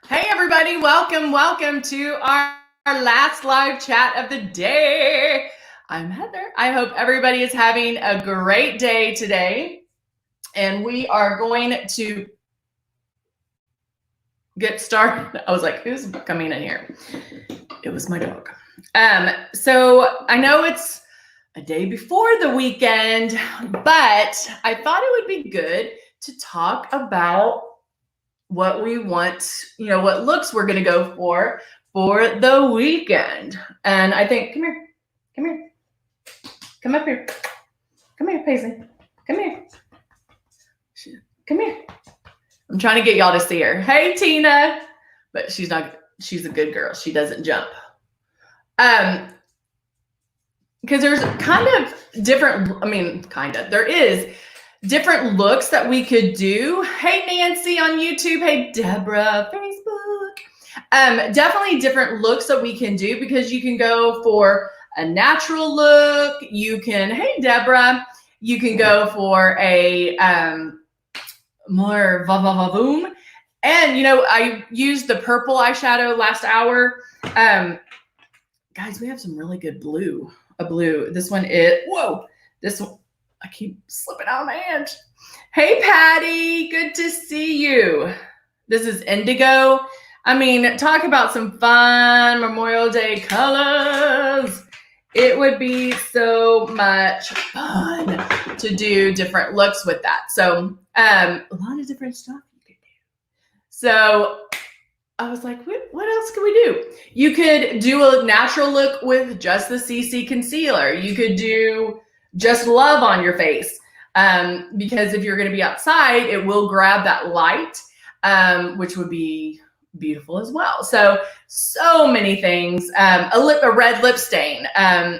Hey everybody, welcome to our last live chat of the day. I'm Heather. I hope everybody is having a great day today. And we are going to get started. I was like, who's coming in here? It was my dog. So I know it's a day before the weekend, but I thought it would be good to talk about what we want, what looks we're going to go for the weekend. And I think, come up here, Paisley, come here. I'm trying to get y'all to see her. Hey, Tina, but she's a good girl. She doesn't jump. Because there's there is different looks that we could do. Hey, Nancy on YouTube. Hey, Deborah, Facebook. Definitely different looks that we can do because you can go for a natural look. You can, hey, Deborah, you can go for a more va-va-va-boom. And, I used the purple eyeshadow last hour. Guys, we have some really good blue. This one is, this one. I keep slipping out of my hand. Hey, Patty, good to see you. This is indigo. I mean, talk about some fun Memorial Day colors. It would be so much fun to do different looks with that. So a lot of different stuff you could do. So I was like, what else could we do? You could do a natural look with just the CC concealer. You could do just love on your face, because if you're going to be outside, it will grab that light, which would be beautiful as well. So many things. A red lip stain,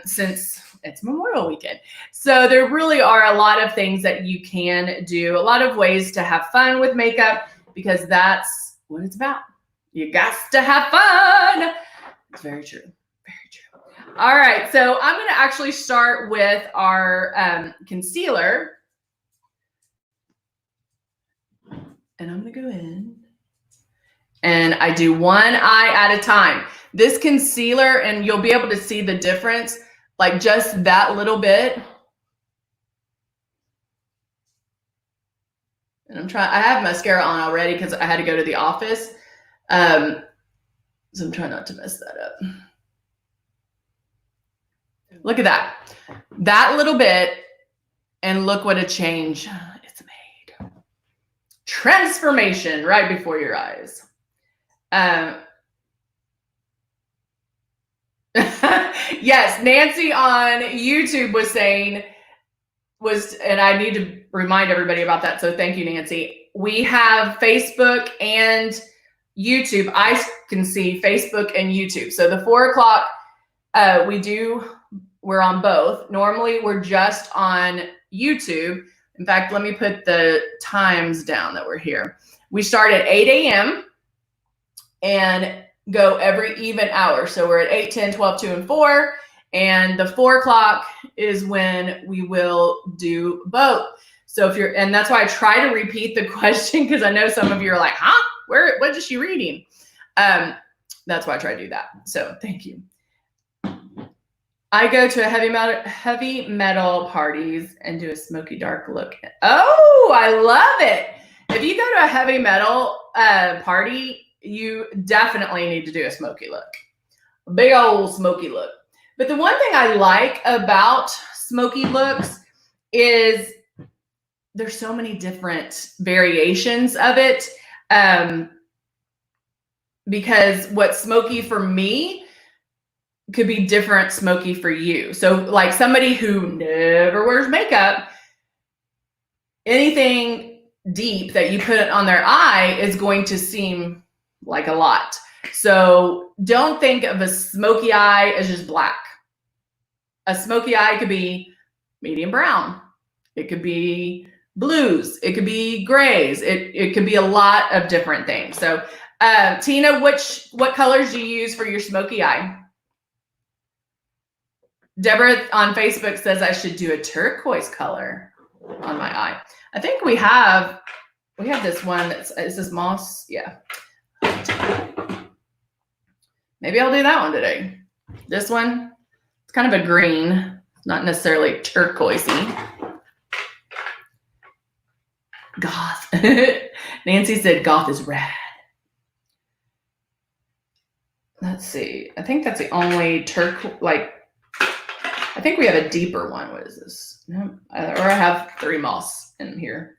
since it's Memorial Weekend. So there really are a lot of things that you can do, a lot of ways to have fun with makeup, because that's what it's about. You got to have fun. It's very true. All right, so I'm going to actually start with our concealer. And I'm going to go in. And I do one eye at a time. This concealer, and you'll be able to see the difference, like just that little bit. And I have mascara on already because I had to go to the office. So I'm trying not to mess that up. Look at that little bit, and look what a change it's made. Transformation right before your eyes. Yes, Nancy on YouTube was saying, and I need to remind everybody about that. So thank you, Nancy. We have Facebook and YouTube. I can see Facebook and YouTube. So the 4 o'clock, we're on both. Normally we're just on YouTube. In fact, let me put the times down that we're here. We start at 8 a.m. and go every even hour. So we're at 8, 10, 12, 2, and 4. And the 4 o'clock is when we will do both. So and that's why I try to repeat the question, because I know some of you are like, huh? What is she reading? That's why I try to do that. So thank you. I go to heavy metal parties and do a smoky dark look. Oh, I love it. If you go to a heavy metal party, you definitely need to do a smoky look. A big old smoky look. But the one thing I like about smoky looks is there's so many different variations of it. Because what's smoky for me could be different smoky for you. So like somebody who never wears makeup, anything deep that you put on their eye is going to seem like a lot. So don't think of a smoky eye as just black. A smoky eye could be medium brown. It could be blues. It could be grays. It could be a lot of different things. So Tina, what colors do you use for your smoky eye? Deborah on Facebook says I should do a turquoise color on my eye. I think we have this one. Is this moss? Yeah. white. Maybe I'll do that one today. This one, it's kind of a green, not necessarily turquoisey. Goth. Nancy said goth is rad. Let's see. I think that's the only I think we have a deeper one. What is this? No, or I have 3 moss in here.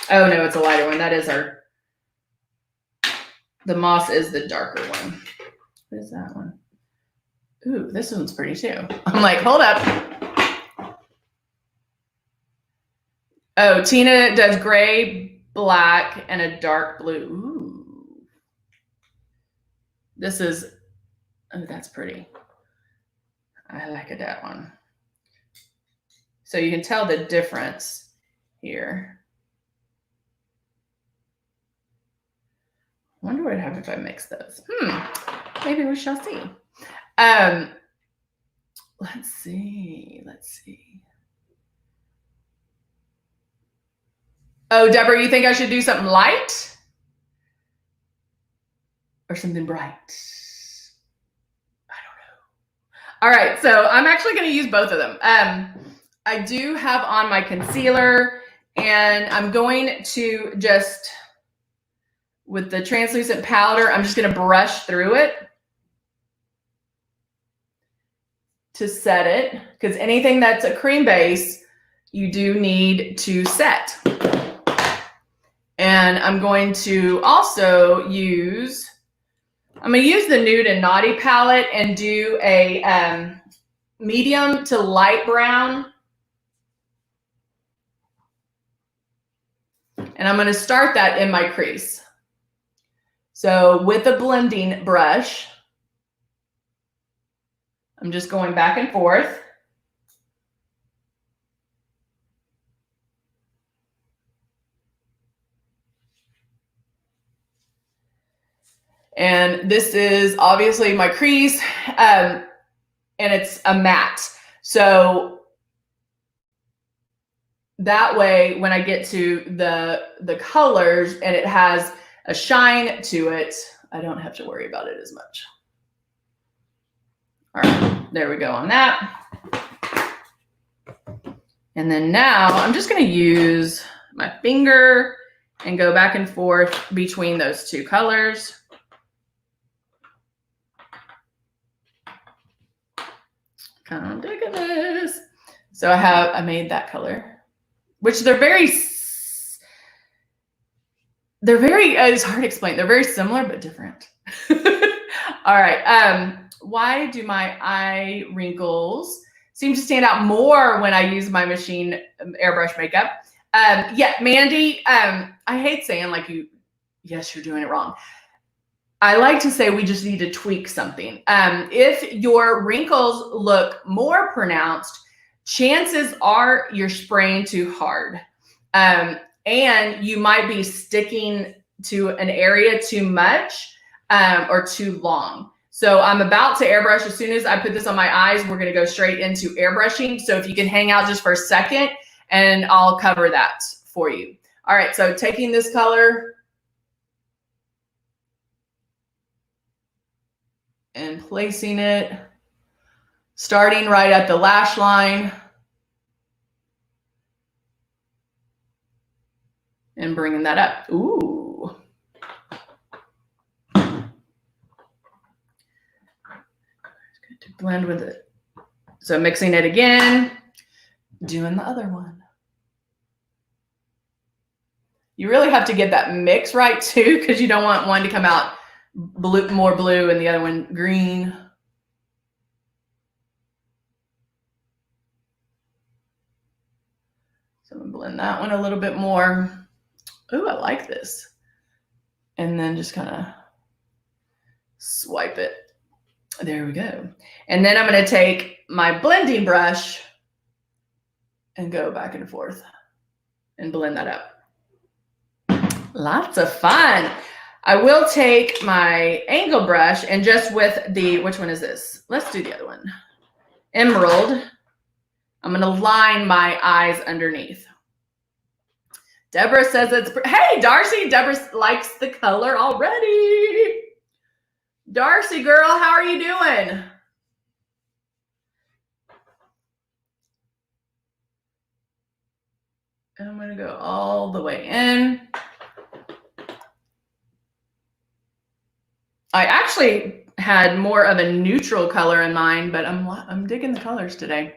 Oh no, it's a lighter one. That is the moss is the darker one. What is that one? Ooh, this one's pretty too. I'm like, hold up. Oh, Tina does gray, black, and a dark blue. Ooh. This is, oh, that's pretty. I like that one. So you can tell the difference here. I wonder what would happen if I mix those. Maybe we shall see. Let's see. Oh, Deborah, you think I should do something light or something bright? I don't know. All right, so I'm actually going to use both of them. I do have on my concealer, and I'm going to just, with the translucent powder, I'm just going to brush through it to set it, because anything that's a cream base, you do need to set. And I'm going to also use, I'm going to use the Nude and Naughty palette and do a medium to light brown. And I'm going to start that in my crease. So with a blending brush, I'm just going back and forth. And this is obviously my crease, and it's a matte. So that way, when I get to the colors and it has a shine to it, I don't have to worry about it as much. All right, there we go on that. And then now I'm just going to use my finger and go back and forth between those 2 colors. Kind of digging this. So I made that color, which they're very, it's hard to explain. They're very similar, but different. All right. Why do my eye wrinkles seem to stand out more when I use my machine airbrush makeup? Yeah, Mandy, I hate saying yes, you're doing it wrong. I like to say we just need to tweak something. If your wrinkles look more pronounced, chances are you're spraying too hard. And you might be sticking to an area too much or too long. So I'm about to airbrush. As soon as I put this on my eyes, we're going to go straight into airbrushing. So if you can hang out just for a second, and I'll cover that for you. All right, so taking this color and placing it, starting right at the lash line and bringing that up. Ooh. Good to blend with it. So mixing it again, doing the other one. You really have to get that mix right too, because you don't want one to come out blue, more blue, and the other one green. So I'm gonna blend that one a little bit more. Ooh, I like this. And then just kind of swipe it. There we go. And then I'm going to take my blending brush and go back and forth and blend that up. Lots of fun. I will take my angle brush and just with the, which one is this? Let's do the other one. Emerald. I'm going to line my eyes underneath. Deborah says it's, hey, Darcy, Deborah likes the color already. Darcy, girl, how are you doing? And I'm going to go all the way in. I actually had more of a neutral color in mind, but I'm digging the colors today.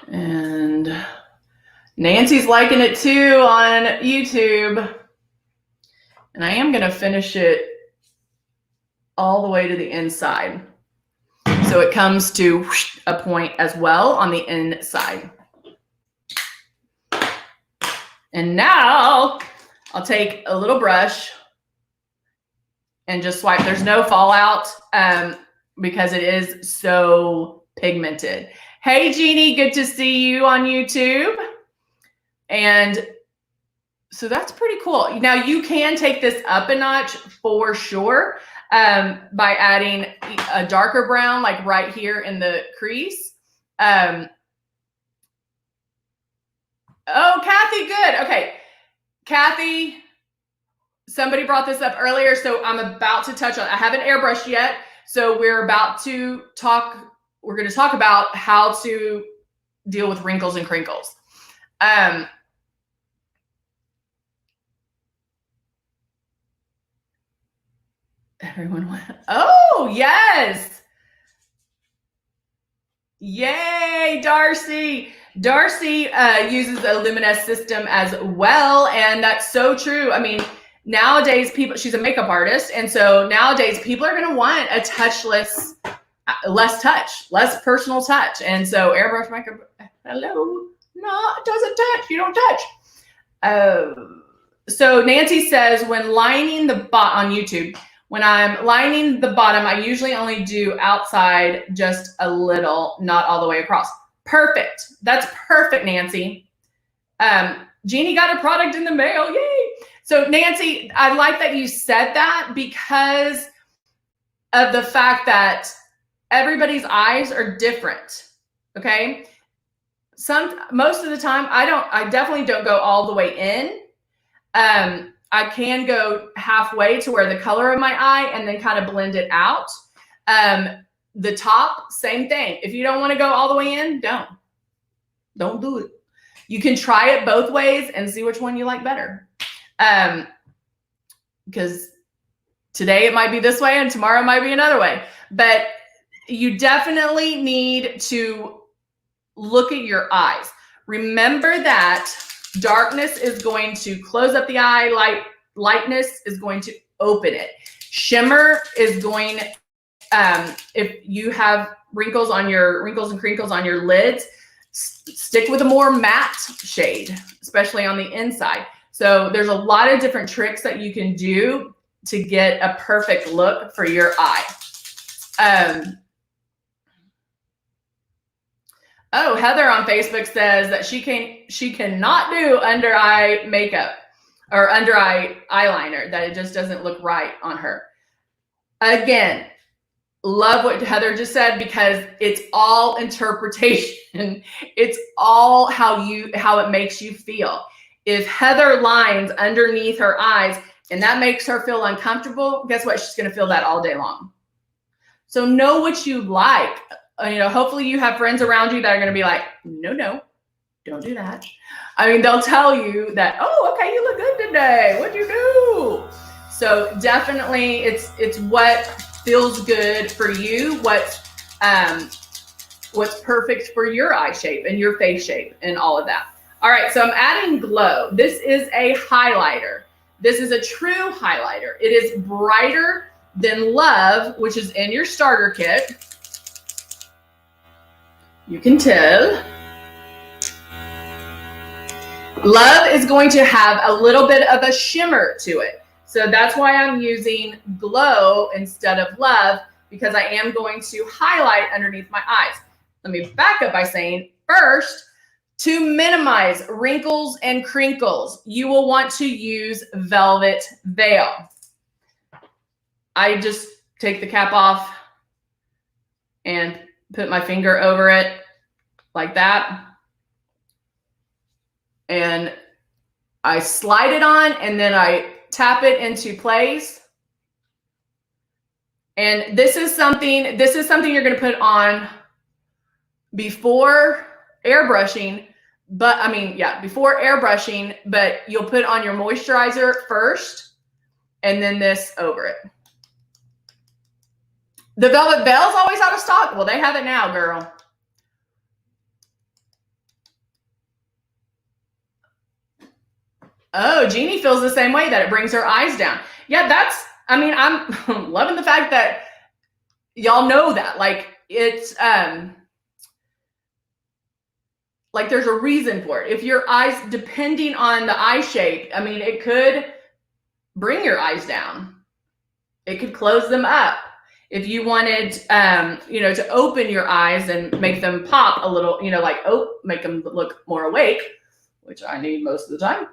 And Nancy's liking it too on YouTube. And I am going to finish it all the way to the inside. So it comes to a point as well on the inside. And now I'll take a little brush and just swipe. There's no fallout because it is so pigmented. Hey, Jeannie, good to see you on YouTube. And so that's pretty cool. Now you can take this up a notch for sure by adding a darker brown, like right here in the crease. Oh, Kathy, good. Okay. Kathy, somebody brought this up earlier, so I'm about to touch on it. I haven't airbrushed yet, so we're about to talk. We're going to talk about how to deal with wrinkles and crinkles. Everyone went, oh, yes. Yay, Darcy. Darcy uses a Luminous system as well, and that's so true. I mean, nowadays people, she's a makeup artist, and so nowadays people are going to want a touchless, less touch, less personal touch. And so airbrush makeup, hello, no, it doesn't touch. You don't touch. So Nancy says when lining the on YouTube, when I'm lining the bottom, I usually only do outside just a little, not all the way across. Perfect. That's perfect, Nancy. Jeannie got a product in the mail. Yay. So Nancy, I like that you said that because of the fact that everybody's eyes are different. Okay. Most of the time I definitely don't go all the way in. I can go halfway to where the color of my eye and then kind of blend it out. The top, same thing. If you don't want to go all the way in, don't do it. You can try it both ways and see which one you like better. Because today it might be this way and tomorrow it might be another way. But you definitely need to look at your eyes. Remember that darkness is going to close up the eye. Lightness is going to open it. Shimmer is going, if you have wrinkles and crinkles on your lids, stick with a more matte shade, especially on the inside. So there's a lot of different tricks that you can do to get a perfect look for your eye. Oh, Heather on Facebook says that she cannot do under eye makeup or under eye eyeliner, that it just doesn't look right on her. Again, love what Heather just said because it's all interpretation. It's all how it makes you feel. If Heather lines underneath her eyes and that makes her feel uncomfortable, guess what? She's going to feel that all day long. So know what you like. Hopefully you have friends around you that are going to be like, no, don't do that. I mean, they'll tell you that, oh, okay, you look good today. What'd you do? So definitely it's what feels good for you, what's perfect for your eye shape and your face shape and all of that. All right, so I'm adding glow. This is a highlighter. This is a true highlighter. It is brighter than Love, which is in your starter kit. You can tell. Love is going to have a little bit of a shimmer to it. So that's why I'm using Glow instead of Love, because I am going to highlight underneath my eyes. Let me back up by saying, first, to minimize wrinkles and crinkles, you will want to use Velvet Veil. I just take the cap off and put my finger over it like that. And I slide it on, and then I tap it into place. And this is something you're going to put on before airbrushing, before airbrushing, but you'll put on your moisturizer first and then this over it. The Velvet Veil's always out of stock. Well, they have it now, girl. Oh, Jeannie feels the same way, that it brings her eyes down. Yeah, I'm loving the fact that y'all know that. Like, it's, like there's a reason for it. If your eyes, depending on the eye shape, I mean, it could bring your eyes down. It could close them up. If you wanted, to open your eyes and make them pop a little, make them look more awake, which I need most of the time,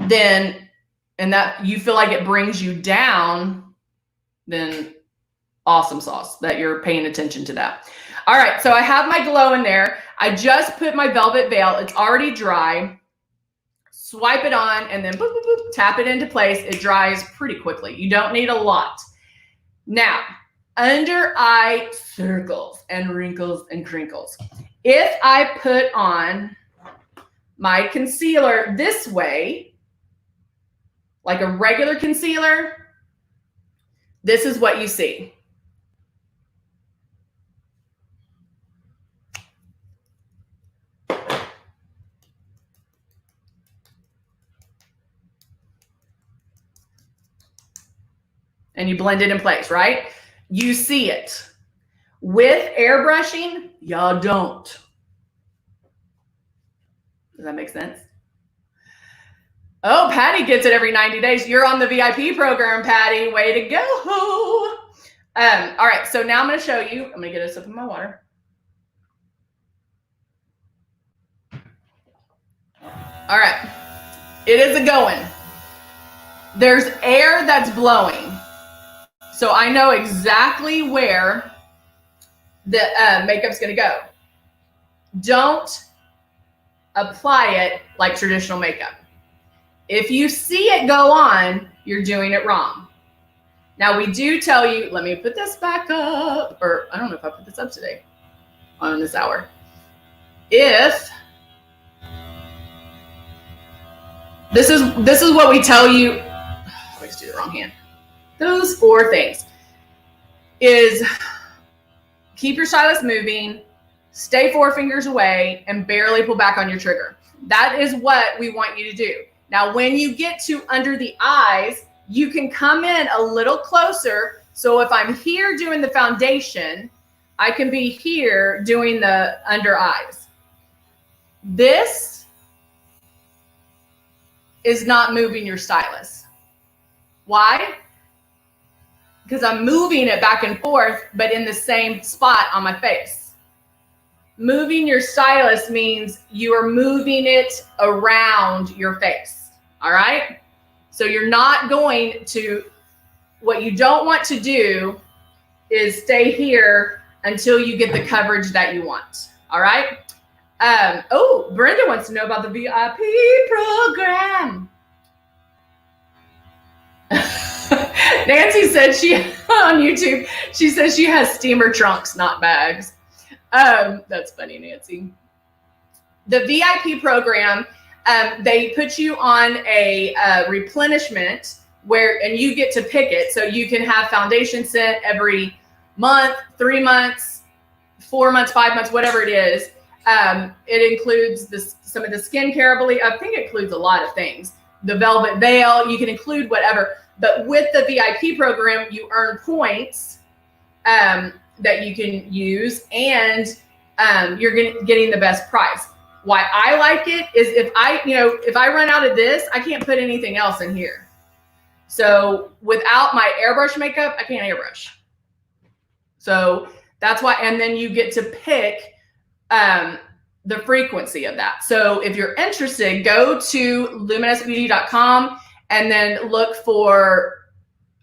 then, and that you feel like it brings you down, then awesome sauce that you're paying attention to that. All right, so I have my glow in there. I just put my Velvet Veil. It's already dry. Swipe it on and then boop, boop, boop, tap it into place. It dries pretty quickly. You don't need a lot. Now, under eye circles and wrinkles and crinkles. If I put on my concealer this way, like a regular concealer, this is what you see. And you blend it in place, right? You see it. With airbrushing, y'all don't. Does that make sense? Oh, Patty gets it every 90 days. You're on the VIP program, Patty. Way to go. All right, so now I'm going to show you. I'm going to get a sip of my water. All right. It is a going. There's air that's blowing. So I know exactly where the makeup's going to go. Don't apply it like traditional makeup. If you see it go on, you're doing it wrong. Now we do tell you, let me put this back up, or I don't know if I put this up today on this hour. If this is what we tell you, I always do the wrong hand. Those 4 things is keep your stylus moving, stay 4 fingers away, and barely pull back on your trigger. That is what we want you to do. Now, when you get to under the eyes, you can come in a little closer. So if I'm here doing the foundation, I can be here doing the under eyes. This is not moving your stylus. Why? Because I'm moving it back and forth, but in the same spot on my face. Moving your stylus means you are moving it around your face. All right? So you're not going to, what you don't want to do is stay here until you get the coverage that you want. All right? Oh, Brenda wants to know about the VIP program. Nancy said on YouTube, she says she has steamer trunks, not bags. That's funny, Nancy. The VIP program, they put you on a replenishment and you get to pick it. So you can have foundation sent every month, 3 months, 4 months, 5 months, whatever it is. It includes some of the skincare, I think it includes a lot of things. The Velvet Veil, you can include whatever. But with the VIP program, you earn points that you can use, and you're getting the best price. Why I like it is if I run out of this, I can't put anything else in here. So without my airbrush makeup, I can't airbrush. So that's why, and then you get to pick the frequency of that. So if you're interested, go to luminousbeauty.com and then look for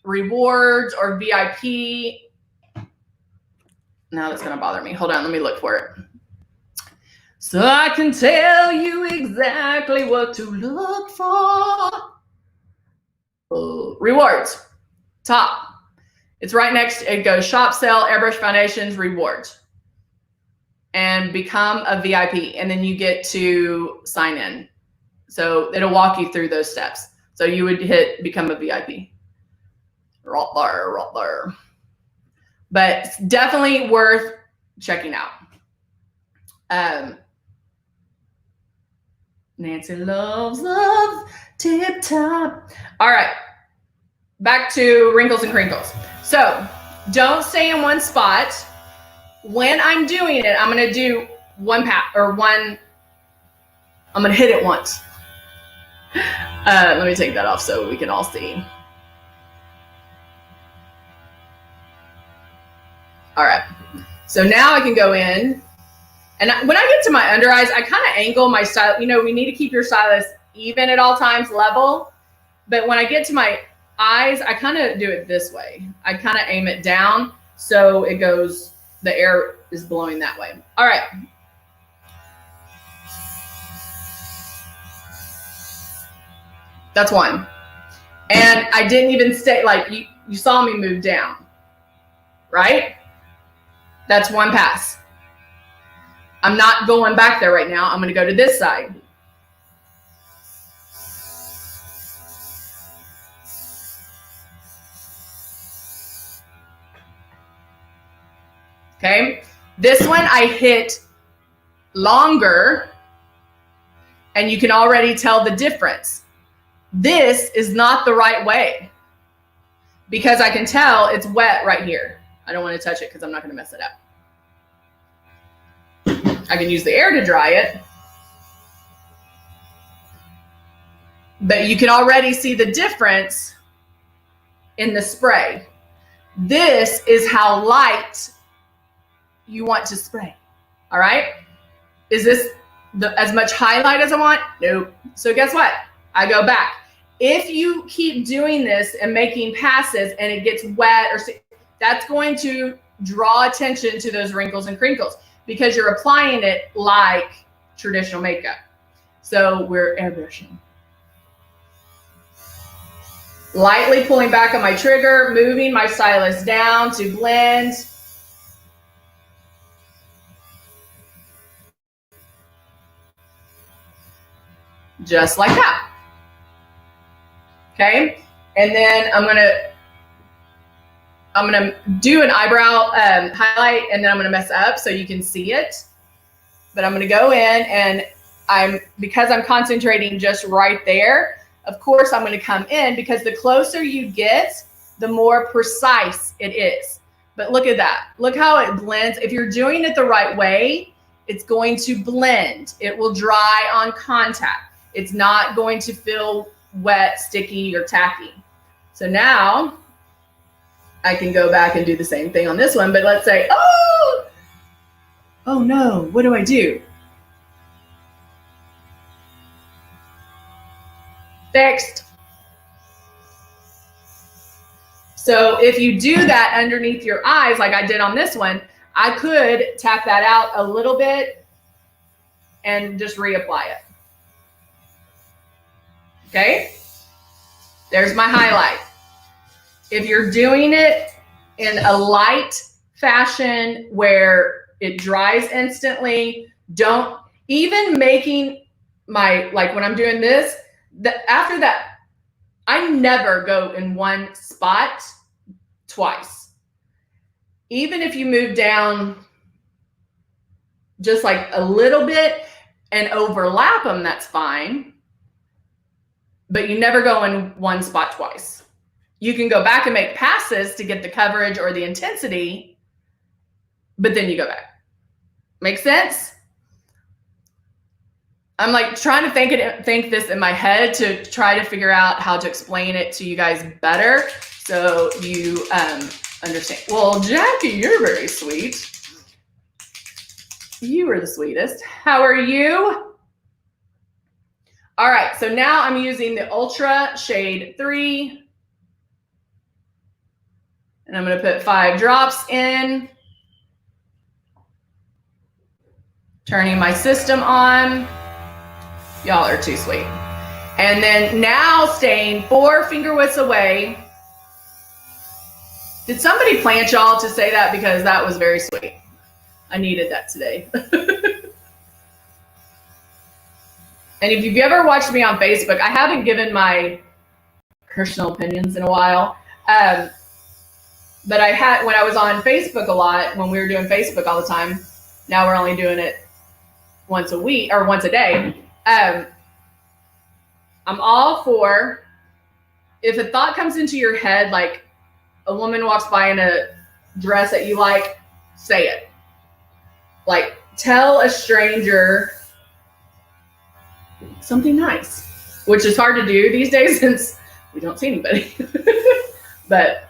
rewards or VIP. Now that's gonna bother me. Hold on, let me look for it. So I can tell you exactly what to look for. Rewards, top. It's right next, it goes shop, sell, airbrush foundations, rewards. And become a VIP. And then you get to sign in. So it'll walk you through those steps. So you would hit become a VIP. Right there, right there. But it's definitely worth checking out. Nancy loves love, tip top. All right, back to wrinkles and crinkles. So don't stay in one spot. When I'm doing it, I'm gonna do I'm gonna hit it once. Let me take that off so we can all see. All right, so now I can go in. And when I get to my under eyes, I kind of angle my style. You know, we need to keep your stylus even at all times, level. But when I get to my eyes, I kind of do it this way. I kind of aim it down so it goes, the air is blowing that way. All right. That's one. And I didn't even stay, like you saw me move down, right? That's one pass. I'm not going back there right now. I'm going to go to this side. Okay. This one I hit longer and you can already tell the difference. This is not the right way because I can tell it's wet right here. I don't want to touch it because I'm not going to mess it up. I can use the air to dry it. But you can already see the difference in the spray. This is how light you want to spray. All right? Is this as much highlight as I want? Nope. So guess what? I go back. If you keep doing this and making passes and it gets wet, that's going to draw attention to those wrinkles and crinkles because you're applying it like traditional makeup. So we're airbrushing. Lightly pulling back on my trigger, moving my stylus down to blend. Just like that. Okay, and then I'm gonna do an eyebrow highlight, and then I'm gonna mess up so you can see it. But I'm gonna go in, and because I'm concentrating just right there. Of course, I'm gonna come in because the closer you get, the more precise it is. But look at that. Look how it blends. If you're doing it the right way, it's going to blend. It will dry on contact. It's not going to feel wet, sticky, or tacky. So now I can go back and do the same thing on this one, but let's say, oh no, what do I do? Fixed. So if you do that underneath your eyes, like I did on this one, I could tap that out a little bit and just reapply it. Okay, there's my highlight. If you're doing it in a light fashion where it dries instantly, don't even making my, like when I'm doing this, after that, I never go in one spot twice. Even if you move down just like a little bit and overlap them, that's fine. But you never go in one spot twice. You can go back and make passes to get the coverage or the intensity, but then you go back. Make sense? I'm like trying to think this in my head to try to figure out how to explain it to you guys better so you understand. Well, Jackie, you're very sweet. You were the sweetest. How are you? All right, so now I'm using the Ultra Shade 3. And I'm going to put 5 drops in. Turning my system on. Y'all are too sweet. And then now staying 4 finger widths away. Did somebody plant y'all to say that? Because that was very sweet. I needed that today. And if you've ever watched me on Facebook, I haven't given my personal opinions in a while. But I had, when I was on Facebook a lot, when we were doing Facebook all the time, now we're only doing it once a week or once a day. I'm all for, if a thought comes into your head, like a woman walks by in a dress that you like, say it. Like, tell a stranger something nice, which is hard to do these days since we don't see anybody. But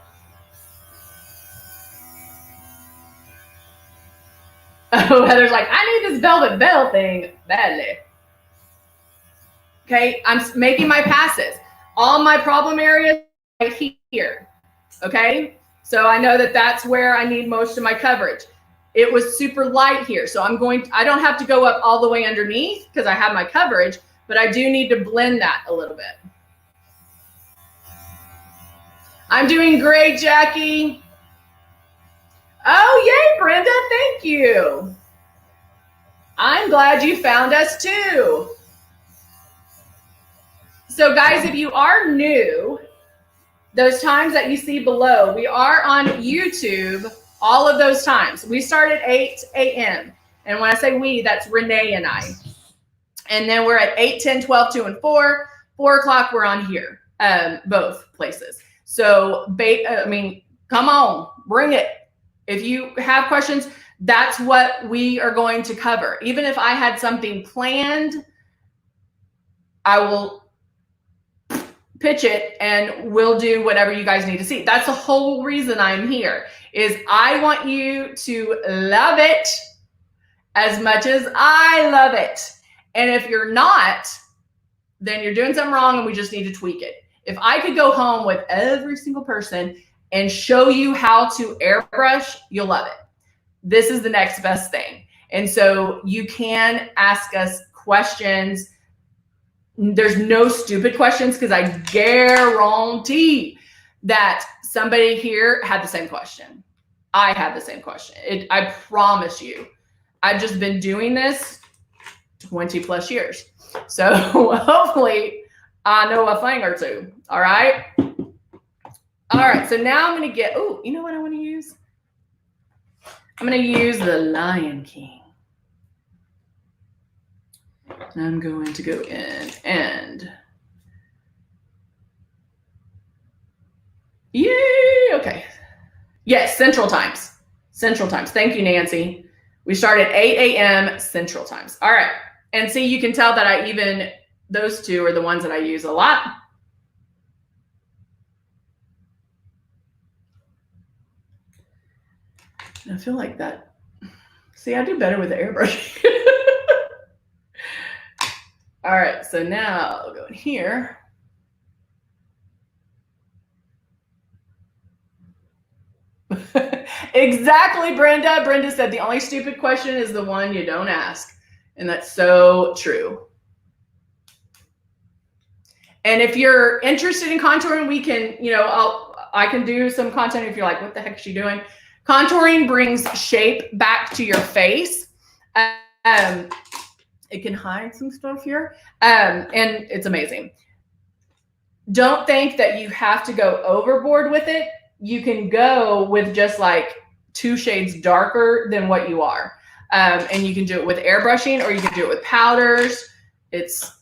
Heather's like, I need this velvet bell thing badly. Okay, I'm making my passes. All my problem areas right here. Okay, so I know that that's where I need most of my coverage. It was super light here, so I don't have to go up all the way underneath because I have my coverage, but I do need to blend that a little bit. I'm doing great, Jackie. Oh, yay, Brenda, thank you. I'm glad you found us too. So guys, if you are new, those times that you see below, we are on YouTube all of those times. We start at 8 a.m. And when I say we, that's Renee and I. And then we're at 8, 10, 12, 2, and 4. 4 o'clock, we're on here, both places. So, come on, bring it. If you have questions, that's what we are going to cover. Even if I had something planned, I will pitch it and we'll do whatever you guys need to see. That's the whole reason I'm here, is I want you to love it as much as I love it. And if you're not, then you're doing something wrong and we just need to tweak it. If I could go home with every single person and show you how to airbrush, you'll love it. This is the next best thing. And so you can ask us questions. There's no stupid questions because I guarantee that somebody here had the same question. I had the same question. I promise you. I've just been doing this 20 plus years. So hopefully I know a thing or two. All right. All right. So now I'm going to get, oh, you know what I want to use? I'm going to use the Lion King. I'm going to go in and yay. Okay. Yes. Central times. Central times. Thank you, Nancy. We start at 8 a.m. Central times. All right. And see, you can tell that those two are the ones that I use a lot. And I feel like that. See, I do better with the airbrush. All right, so now I'll go in here. Exactly, Brenda. Brenda said the only stupid question is the one you don't ask. And that's so true. And if you're interested in contouring, we can, I can do some content if you're like, what the heck is she doing? Contouring brings shape back to your face. It can hide some stuff here. And it's amazing. Don't think that you have to go overboard with it. You can go with just like 2 shades darker than what you are. And you can do it with airbrushing or you can do it with powders. It's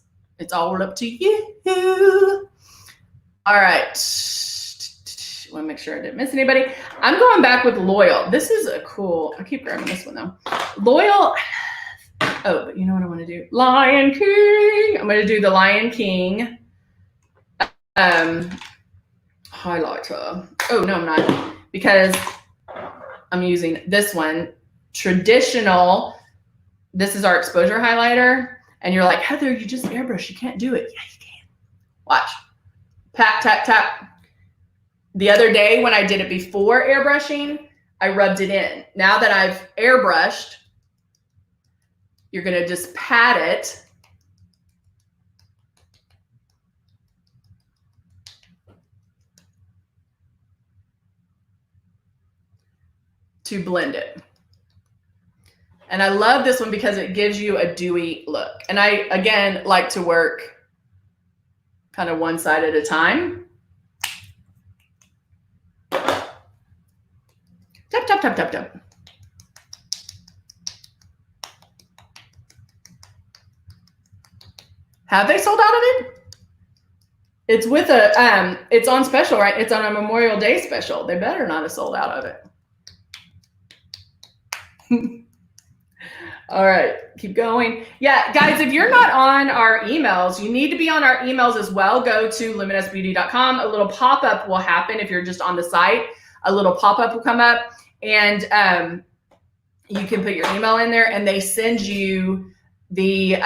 all up to you. All right. I want to make sure I didn't miss anybody. I'm going back with Loyal. This is a cool, I keep grabbing this one though. Loyal. Oh, but you know what I want to do? Lion King. I'm going to do the Lion King highlighter. Oh, no, I'm not. Because I'm using this one. Traditional. This is our exposure highlighter. And you're like, Heather, you just airbrush. You can't do it. Yeah, you can. Watch. Tap, tap, tap. The other day when I did it before airbrushing, I rubbed it in. Now that I've airbrushed, You're going to just pat it to blend it. And I love this one because it gives you a dewy look. And I, again, like to work kind of one side at a time. Tap, tap, tap, tap, tap. Have they sold out of it? It's with a, it's on special, right? It's on a Memorial Day special. They better not have sold out of it. All right, keep going. Yeah, guys, if you're not on our emails, you need to be on our emails as well. Go to luminousbeauty.com. A little pop-up will happen if you're just on the site. A little pop-up will come up, and you can put your email in there, and they send you the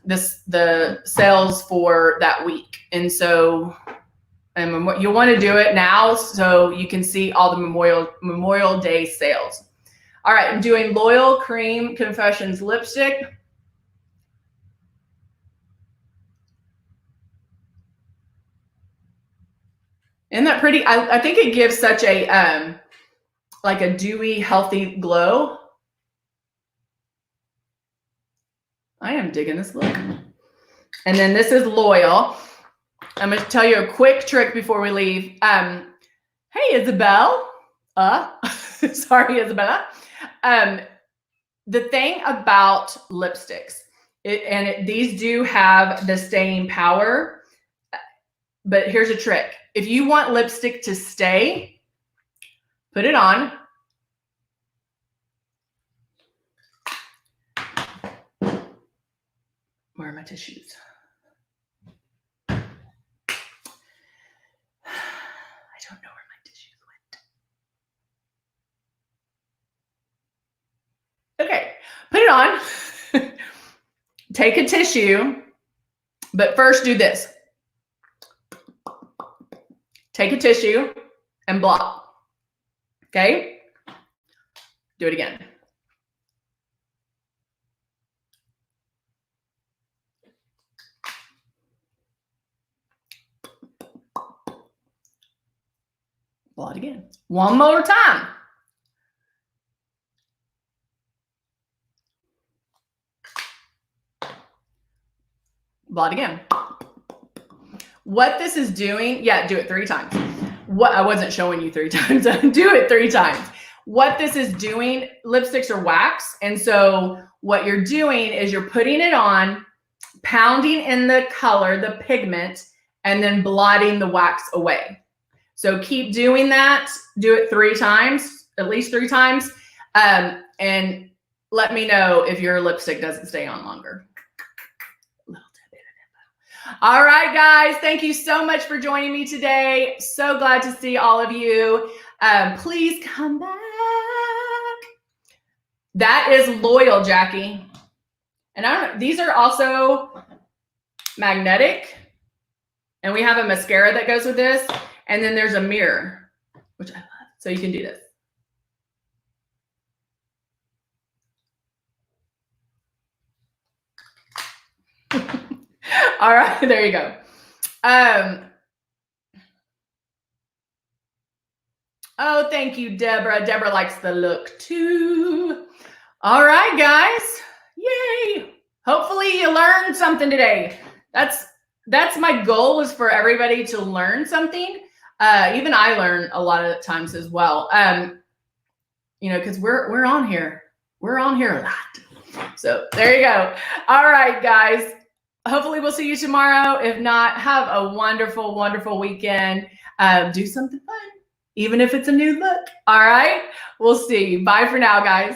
the sales for that week. And so you'll want to do it now so you can see all the Memorial Day sales. All right, I'm doing Loyal Cream Confessions lipstick. Isn't that pretty? I think it gives such a like a dewy, healthy glow. I am digging this look. And then this is Loyal. I'm going to tell you a quick trick before we leave. Hey, Isabel. Sorry, Isabella. The thing about lipsticks, these do have the staying power, but here's a trick. If you want lipstick to stay, put it on. Where are my tissues? I don't know where my tissues went. Okay, put it on. Take a tissue, but first do this. Take a tissue and blot. Okay? Do it again. Blot again. One more time. Blot again. What this is doing, yeah, do it 3 times. What I wasn't showing you 3 times. Do it 3 times. What this is doing, lipsticks are wax. And so what you're doing is you're putting it on, pounding in the color, the pigment, and then blotting the wax away. So keep doing that. Do it 3 times, at least 3 times. And let me know if your lipstick doesn't stay on longer. All right, guys, thank you so much for joining me today. So glad to see all of you. Please come back. That is Loyal, Jackie. And these are also magnetic. And we have a mascara that goes with this. And then there's a mirror, which I love. So you can do this. All right, there you go. Oh, thank you, Deborah. Deborah likes the look too. All right, guys. Yay. Hopefully you learned something today. That's my goal, is for everybody to learn something. Even I learn a lot of times as well. You know, because we're on here. We're on here a lot. So there you go. All right, guys. Hopefully we'll see you tomorrow. If not, have a wonderful, wonderful weekend. Do something fun, even if it's a new look. All right. We'll see. Bye for now, guys.